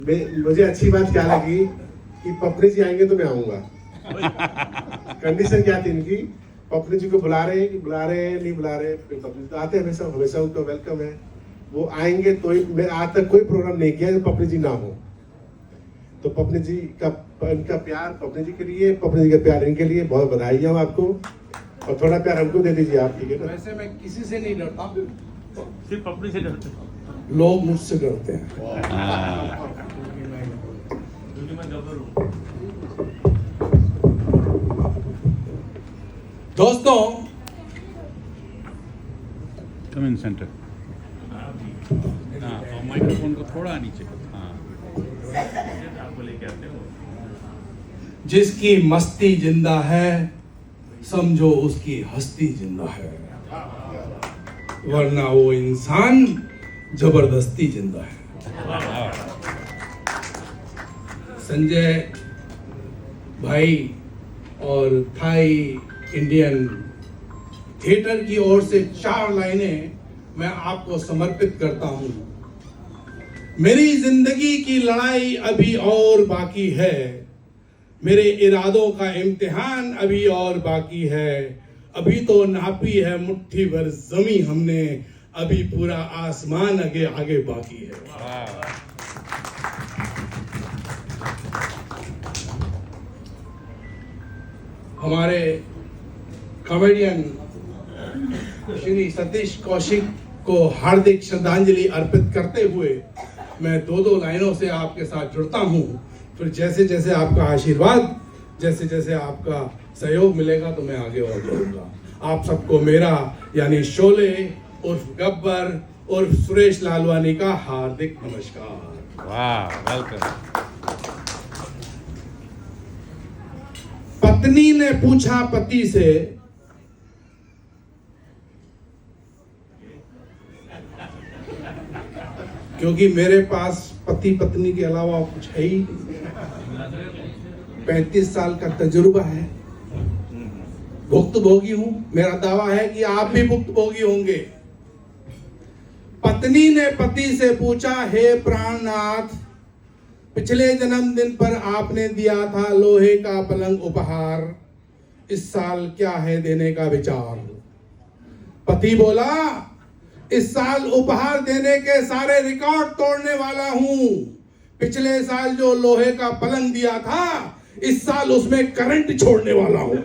मुझे अच्छी बात क्या लगी कि पपनी जी आएंगे तो मैं आऊंगा। कंडीशन क्या थी इनकी, पपनी जी को बुला रहे हैं नहीं बुला रहे, पपनी तो आते हैं हमेशा, उनका वेलकम है। वो आएंगे तो ही, मैं आज तक कोई प्रोग्राम नहीं किया जो पपनी जी ना हो। तो पपनी जी का इनका प्यार पपनी जी के लिए, पपनी जी का प्यार इनके लिए, बहुत बधाई हो आपको। और थोड़ा प्यार हमको दे दीजिए आप, ठीक है ना? वैसे मैं किसी से नहीं डरता, सिर्फ पपनी से डरते हैं। लोग मुझसे डरते हैं। दोस्तों, कम इन सेंटर। हाँ, और माइक्रोफोन को थोड़ा नीचे। हाँ, आपको लेके आते हो। जिसकी मस्ती जिंदा है, समझो उसकी हस्ती जिंदा है, वरना वो इंसान जबरदस्ती जिंदा है। संजय भाई और थाई इंडियन थिएटर की ओर से 4 लाइनें मैं आपको समर्पित करता हूं। मेरी जिंदगी की लड़ाई अभी और बाकी है, मेरे इरादों का इम्तिहान अभी और बाकी है। अभी तो नापी है मुट्ठी भर जमी हमने, अभी पूरा आसमान आगे आगे बाकी है। हमारे कॉमेडियन श्री सतीश कौशिक को हार्दिक श्रद्धांजलि अर्पित करते हुए मैं 2 लाइनों से आपके साथ जुड़ता हूं। फिर जैसे जैसे आपका आशीर्वाद, जैसे जैसे आपका सहयोग मिलेगा तो मैं आगे और बढ़ूंगा। आप सबको मेरा यानी शोले उर्फ गब्बर उर्फ सुरेश लालवानी का हार्दिक नमस्कार। वाह, वेलकम। पत्नी ने पूछा पति से, क्योंकि मेरे पास पति पत्नी के अलावा कुछ है ही नहीं, 35 साल का तजुर्बा है, भुक्तभोगी हूं। मेरा दावा है कि आप भी भुक्तभोगी होंगे। पत्नी ने पति से पूछा, हे प्राणनाथ, पिछले जन्मदिन पर आपने दिया था लोहे का पलंग उपहार, इस साल क्या है देने का विचार? पति बोला, इस साल उपहार देने के सारे रिकॉर्ड तोड़ने वाला हूं। पिछले साल जो लोहे का पलंग दिया था, इस साल उसमें करंट छोड़ने वाला हूं।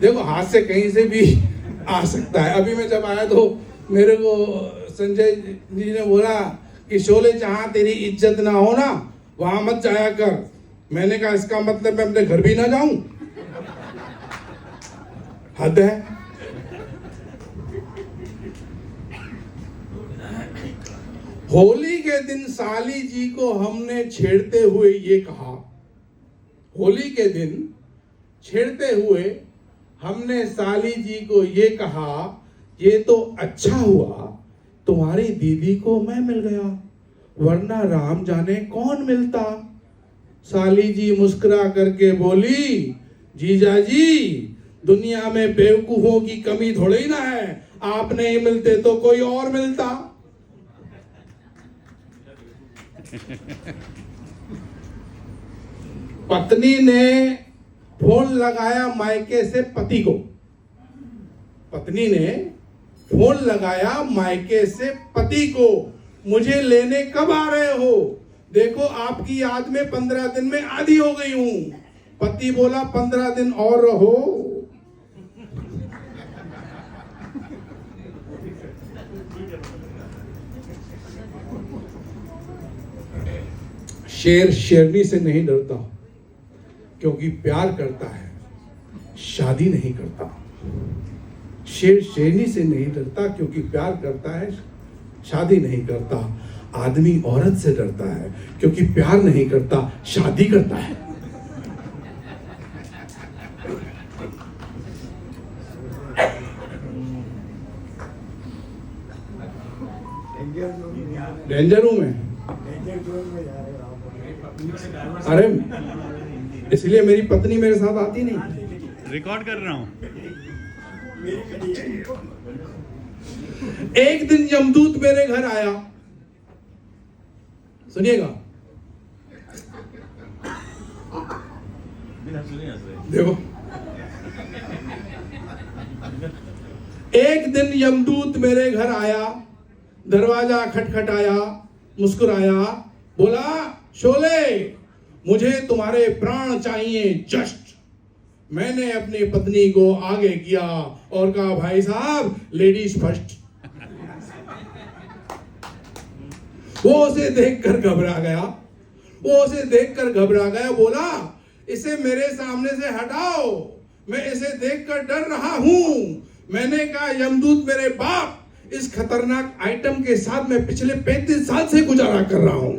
देखो, हाथ से कहीं से भी आ सकता है। अभी मैं जब आया तो मेरे को संजय जी ने बोला कि शोले, जहां तेरी इज्जत ना हो ना, वहां मत जाया कर। मैंने कहा, इसका मतलब मैं अपने घर भी ना जाऊं? हद है। होली के दिन साली जी को हमने छेड़ते हुए ये कहा, होली के दिन छेड़ते हुए हमने साली जी को ये कहा, ये तो अच्छा हुआ तुम्हारी दीदी को मैं मिल गया, वरना राम जाने कौन मिलता। साली जी मुस्कुरा करके बोली, जीजा जी, दुनिया में बेवकूफों की कमी थोड़ी ही ना है, आप नहीं मिलते तो कोई और मिलता। पत्नी ने फोन लगाया मायके से पति को, पत्नी ने फोन लगाया मायके से पति को, मुझे लेने कब आ रहे हो? देखो, आपकी याद में 15 दिन में आधी हो गई हूं। पति बोला, 15 दिन और रहो। शेर शेरनी से नहीं डरता, क्योंकि प्यार करता है, शादी नहीं करता। शेर शेरनी से नहीं डरता, क्योंकि प्यार करता है, शादी नहीं करता। आदमी औरत से डरता है, क्योंकि प्यार नहीं करता, शादी करता है। डेंजर हूं मैं। अरे, इसलिए मेरी पत्नी मेरे साथ आती नहीं। रिकॉर्ड कर रहा हूँ। एक दिन यमदूत मेरे घर आया, सुनिएगा, देखो, एक दिन यमदूत मेरे घर आया, दरवाजा खटखटाया, मुस्कुराया, बोला शोले मुझे तुम्हारे प्राण चाहिए जस्ट। मैंने अपनी पत्नी को आगे किया और कहा भाई साहब लेडीज फर्स्ट। वो उसे देखकर घबरा गया, बोला इसे मेरे सामने से हटाओ, मैं इसे देखकर डर रहा हूं। मैंने कहा यमदूत मेरे बाप, इस खतरनाक आइटम के साथ मैं पिछले 35 साल से गुजारा कर रहा हूं।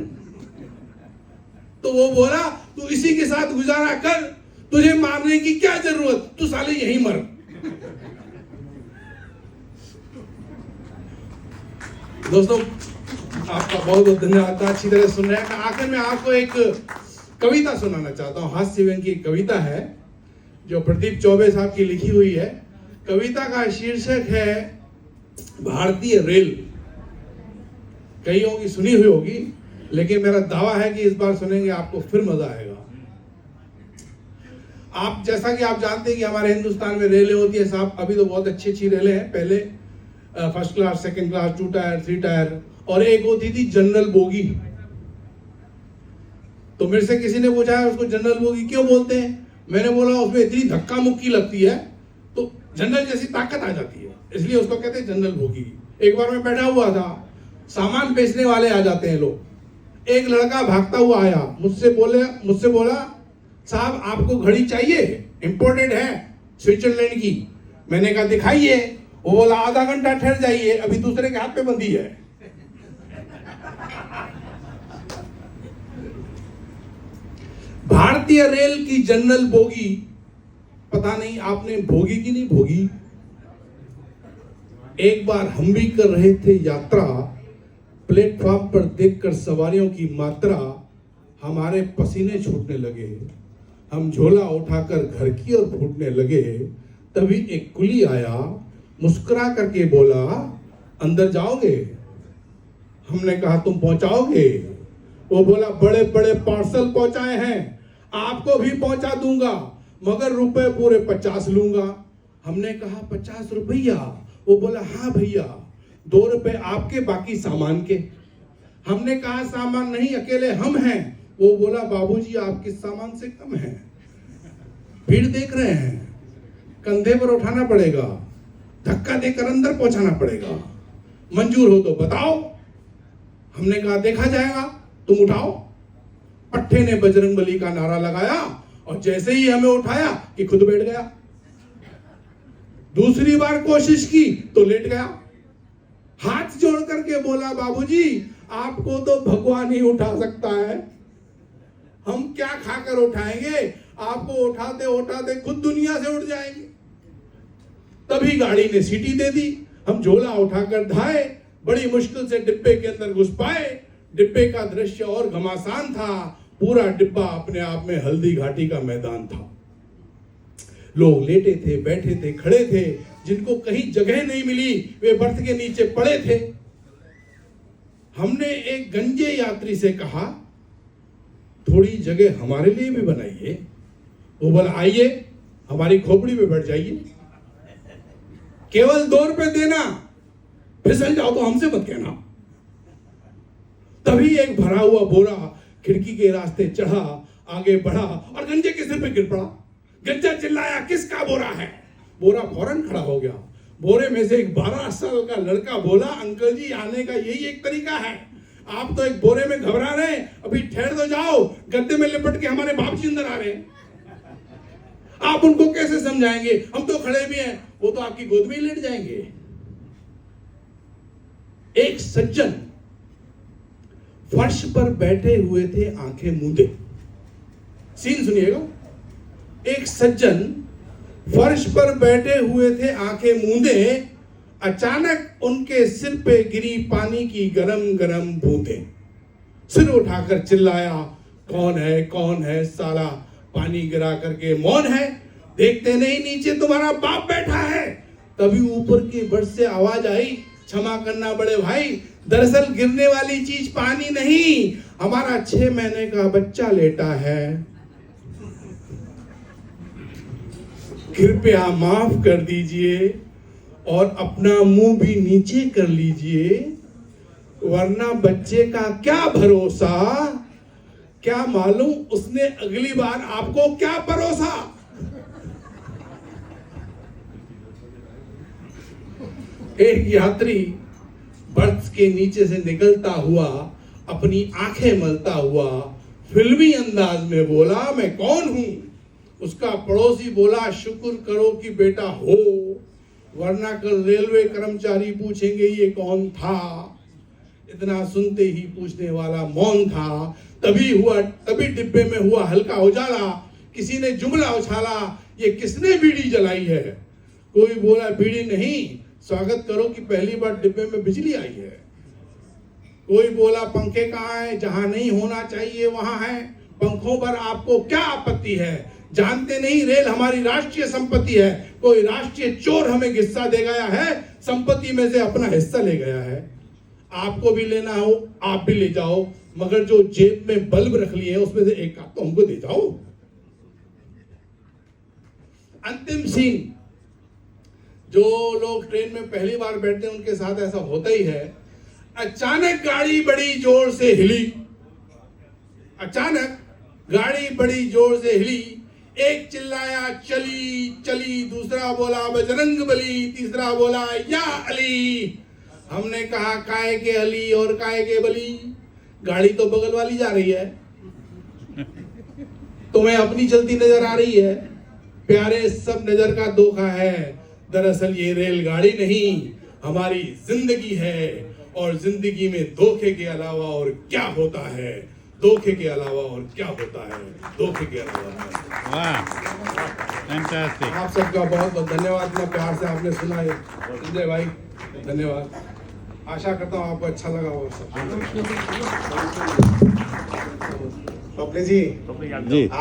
तो वो बोला तू इसी के साथ गुजारा कर, तुझे मारने की क्या जरूरत, तू साले यहीं मर। दोस्तों आपका बहुत बहुत धन्यवाद, अच्छी तरह सुन रहे हैं। आखिर में आपको एक कविता सुनाना चाहता हूं, हास्य व्यंग्य की एक कविता है जो प्रदीप चौबे साहब की लिखी हुई है। कविता का शीर्षक है भारतीय रेल। कईयों की सुनी हुई होगी, लेकिन मेरा दावा है कि इस बार सुनेंगे आपको फिर मजा आएगा। आप जैसा कि आप जानते हैं कि हमारे हिंदुस्तान में रेलें होती है साहब, अभी तो बहुत अच्छी अच्छी रेलें हैं। पहले first class, second class, 2 tyre, 3 tyre, और एक होती थी जनरल बोगी। तो मेरे से किसी ने पूछा है उसको जनरल बोगी क्यों बोलते हैं। मैंने बोला उसमें इतनी धक्का मुक्की लगती है तो जनरल जैसी ताकत आ जाती है, इसलिए उसको कहते हैं जनरल बोगी। एक बार मैं बैठा हुआ था, सामान बेचने वाले आ जाते हैं लोग। एक लड़का भागता हुआ आया, मुझसे बोला साहब आपको घड़ी चाहिए, इंपोर्टेड है स्विट्जरलैंड की। मैंने कहा दिखाइए। वो बोला आधा घंटा ठहर जाइए, अभी दूसरे के हाथ पे बंधी है। भारतीय रेल की जनरल बोगी, पता नहीं आपने भोगी की नहीं भोगी। एक बार हम भी कर रहे थे यात्रा, प्लेटफॉर्म पर देखकर सवारियों की मात्रा, हमारे पसीने छूटने लगे। हम झोला उठाकर घर की ओर फूटने लगे। तभी एक कुली आया, मुस्कुरा करके बोला अंदर जाओगे। हमने कहा तुम पहुंचाओगे। वो बोला बड़े बड़े पार्सल पहुंचाए हैं, आपको भी पहुंचा दूंगा, मगर रुपए पूरे 50 लूंगा। हमने कहा 50 रुपया। वो बोला हाँ भैया, 2 रुपए आपके बाकी सामान के। हमने कहा सामान नहीं, अकेले हम हैं। वो बोला बाबूजी आप किस सामान से कम हैं, भीड़ देख रहे हैं, कंधे पर उठाना पड़ेगा, धक्का देकर अंदर पहुंचाना पड़ेगा, मंजूर हो तो बताओ। हमने कहा देखा जाएगा, तुम उठाओ। पट्टे ने बजरंगबली का नारा लगाया और जैसे ही हमें उठाया कि खुद बैठ गया। दूसरी बार कोशिश की तो लेट गया। हाथ जोड़ करके बोला बाबूजी आपको तो भगवान ही उठा सकता है, हम क्या खाकर उठाएंगे, आपको उठाते उठाते खुद दुनिया से उठ जाएंगे। तभी गाड़ी ने सीटी दे दी। हम झोला उठाकर धाए, बड़ी मुश्किल से डिब्बे के अंदर घुस पाए। डिब्बे का दृश्य और घमासान था, पूरा डिब्बा अपने आप में हल्दी घाटी का मैदान था। लोग लेटे थे, बैठे थे, खड़े थे, जिनको कहीं जगह नहीं मिली वे बर्थ के नीचे पड़े थे। हमने एक गंजे यात्री से कहा थोड़ी जगह हमारे लिए भी बनाइए। वो बोला आइए हमारी खोपड़ी पे बैठ जाइए, केवल 2 रुपए देना, फिसल जाओ तो हमसे मत कहना। तभी एक भरा हुआ बोरा खिड़की के रास्ते चढ़ा, आगे बढ़ा और गंजे के सिर पे गिर पड़ा। गंजा चिल्लाया किसका बोरा है। बोरा फौरन खड़ा हो गया। बोरे में से एक 12 साल का लड़का बोला अंकल जी आने का यही एक तरीका है, आप तो एक बोरे में घबरा रहे हैं, अभी ठहर तो जाओ, गद्दे में लिपट के हमारे बाप जी अंदर आ रहे हैं। आप उनको कैसे समझाएंगे, हम तो खड़े भी हैं, वो तो आपकी गोद में ही लेट जाएंगे। एक सज्जन फर्श पर बैठे हुए थे आंखें मूंदे। सीन सुनिएगा। एक सज्जन फर्श पर बैठे हुए थे आंखें मूंदे, अचानक उनके सिर पे गिरी पानी की गरम गरम बूंदें। सिर उठाकर चिल्लाया कौन है साला, पानी गिरा करके मौन है, देखते नहीं नीचे तुम्हारा बाप बैठा है। तभी ऊपर की बर्ड से आवाज आई क्षमा करना बड़े भाई, दरअसल गिरने वाली चीज पानी नहीं, हमारा 6 महीने का बच्चा लेटा है। कृपया माफ कर दीजिए और अपना मुंह भी नीचे कर लीजिए, वरना बच्चे का क्या भरोसा, क्या मालूम उसने अगली बार आपको क्या परोसा। एक यात्री बर्थ के नीचे से निकलता हुआ अपनी आंखें मलता हुआ फिल्मी अंदाज में बोला, मैं कौन हूं? उसका पड़ोसी बोला, शुक्र करो कि बेटा हो, वरना कल रेलवे कर्मचारी पूछेंगे ये कौन था। इतना सुनते ही पूछने वाला मौन था। तभी डिब्बे में हुआ हल्का उजाला, किसी ने जुमला उछाला, ये किसने बीड़ी जलाई है? कोई बोला, बीड़ी नहीं, स्वागत करो कि पहली बार डिब्बे में बिजली आई है। कोई बोला, पंखे कहाँ है? जहां नहीं होना चाहिए वहां है। पंखों पर आपको क्या आपत्ति है? जानते नहीं रेल हमारी राष्ट्रीय संपत्ति है। कोई राष्ट्रीय चोर हमें हिस्सा दे गया है, संपत्ति में से अपना हिस्सा ले गया है। आपको भी लेना हो आप भी ले जाओ, मगर जो जेब में बल्ब रख लिए उसमें से एक तो हमको दे जाओ। अंतिम सीन, जो लोग ट्रेन में पहली बार बैठते हैं उनके साथ ऐसा होता ही है। अचानक गाड़ी बड़ी जोर से हिली, अचानक गाड़ी बड़ी जोर से हिली। एक चिल्लाया, चली चली, दूसरा बोला, बजरंग बली, तीसरा बोला, या अली। हमने कहा, काहे के अली और काहे के बली? गाड़ी तो बगल वाली जा रही है, तुम्हें अपनी चलती नजर आ रही है। प्यारे, सब नजर का धोखा है। दरअसल ये रेलगाड़ी नहीं, हमारी जिंदगी है। और जिंदगी में धोखे के अलावा और क्या होता है? धोखे के अलावा और क्या होता है? धोखे के अलावा। वाह, फैंटास्टिक। आप सबका बहुत बहुत धन्यवाद। इतना प्यार से आपने सुना है संजय भाई, धन्यवाद। आशा करता हूँ आपको अच्छा लगा होगा सब। पपली जी जी